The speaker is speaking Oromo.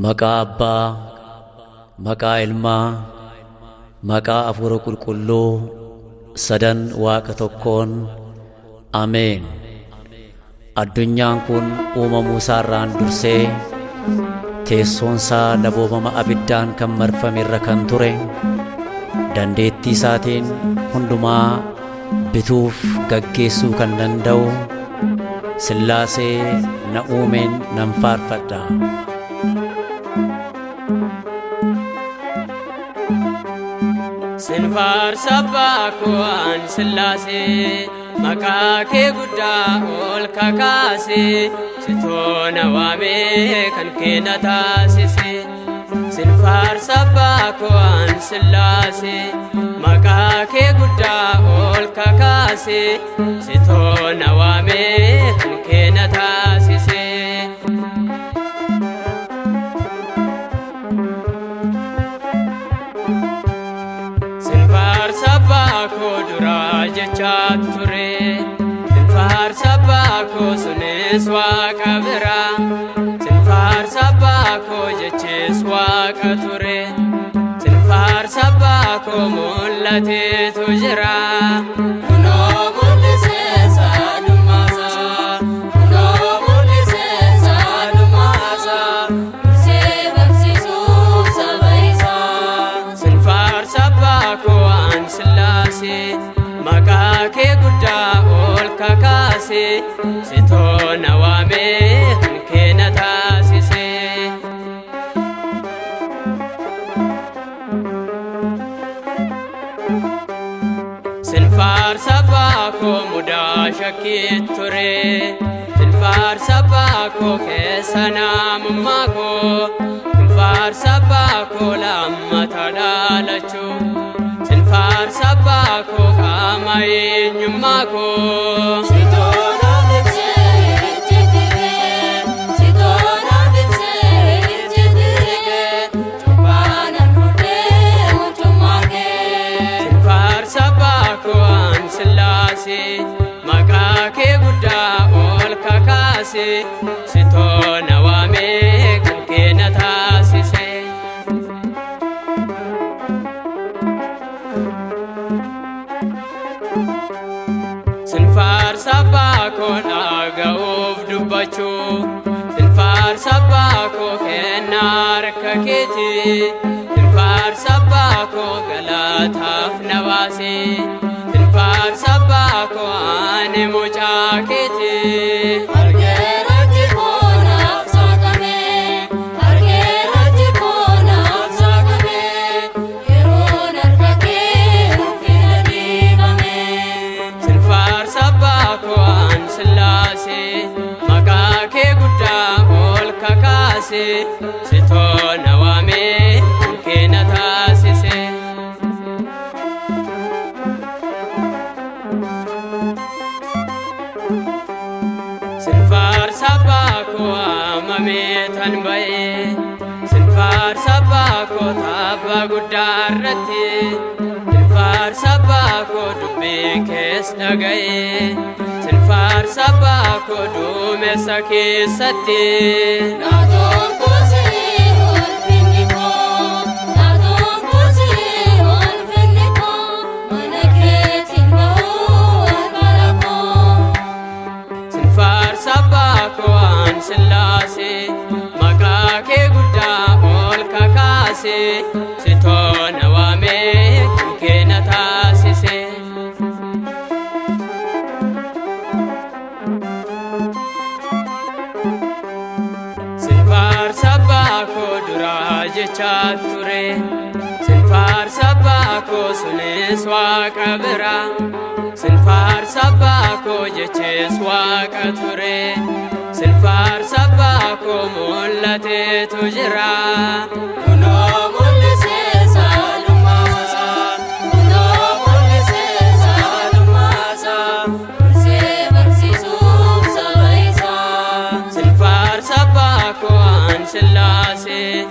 Maqaa Abbaa, maqaa Ilmaa, maqaa Hafuura Qulqulluu, sadan Waaqa tokkoon. Ameen. Addunyaan kun uumamuu isaarraan dursee teessoonsaa laboobama abiddaan kan marfame irra kan ture, dandeettii isaatiin hundumaa bituuf gaggeessuu kan danda'u Sillaasee na uumeen nan faarfadha. Sin faarsa Abbaa koo ani Sillaasee, maqaa kee guddaa ol kakaasee, sitoo na waamee kan kee na taasise. Sin faarsa Abbaa koo ani Sillaasee, maqaa kee guddaa ol kakaasee, sitoo na waamee kan kee na taasise. Abbaa koo duraa jechaa ture, sin faarsa Abbaa koo sunis Waaqa biraa. Sin faarsa Abbaa koo jeches Waaqa ture, sin faarsa Abbaa koo mul'ateetu jira. Kunoo mul'isee saalumaasaa, kunoo mul'isee saalumaasaa, dursee barsiisuuf saba isaa. Sin faarsa Abbaa koo Sillaasee, maqaa kee guddaa ol kakaasee, sitoo na waamee kan kee na taasise. Sin faarsa Abbaa koo mudaa shakkii ture, sin faarsa Abbaa koo keessa namummaa koo, sin faarsa Abbaa koo lammata dhalachuu, faarsa Abbaa koo qaama eenyummaa koo. Sitoo naaf ibsee ejjeetiree, sitoo naaf ibsee ejjeetiree, cubbaanan fudhee mootummaa kee. Sin faarsa Abbaa koo ani Sillaasee, maqaa kee guddaa ol kakaasee, sitoo na waamee kan kee na taasise. Sin faarsa Abbaa koo dhaga'uuf dubbachuu, sin faarsa Abbaa koo kennaa harka keetii, sin faarsa Abbaa koo galataaf na baasee, sin faarsa Abbaa koo ani mucaa keetii. Sillaasee, maqaa kee guddaa ol kakaasee, sitoo na waamee kan kee na taasise. Sin faarsa Abbaa koo waamamee tan ba'ee, sin faarsa Abbaa koo tabba guddaa irratti, sin faarsa Abbaa koo dubbii kees dhaga'ee, sin faarsa Abbaa koo duumessa keessatti. Naatoon kuusii ulfinni koo, naatoon kuusii ulfinni koo, mana keetiin ba'uu albara koo. Sin faarsa Abbaa koo ani Sillaasee, maqaa kee guddaa ol kakaasee, sitoo na waamee kan kee na taasise. Sin faarsa Abbaa koo duraa jechaa ture, sin faarsa Abbaa koo sunis Waaqa biraa. Sin faarsa Abbaa koo jeches Waaqa ture, sin faarsa Abbaa koo mul'ateetu jira. Kunoo mul'isee saalumaasaa, kunoo mul'isee saalumaasaa, dursee barsiisuuf saba isaa. Sin faarsa Abbaa koo ani Sillaasee,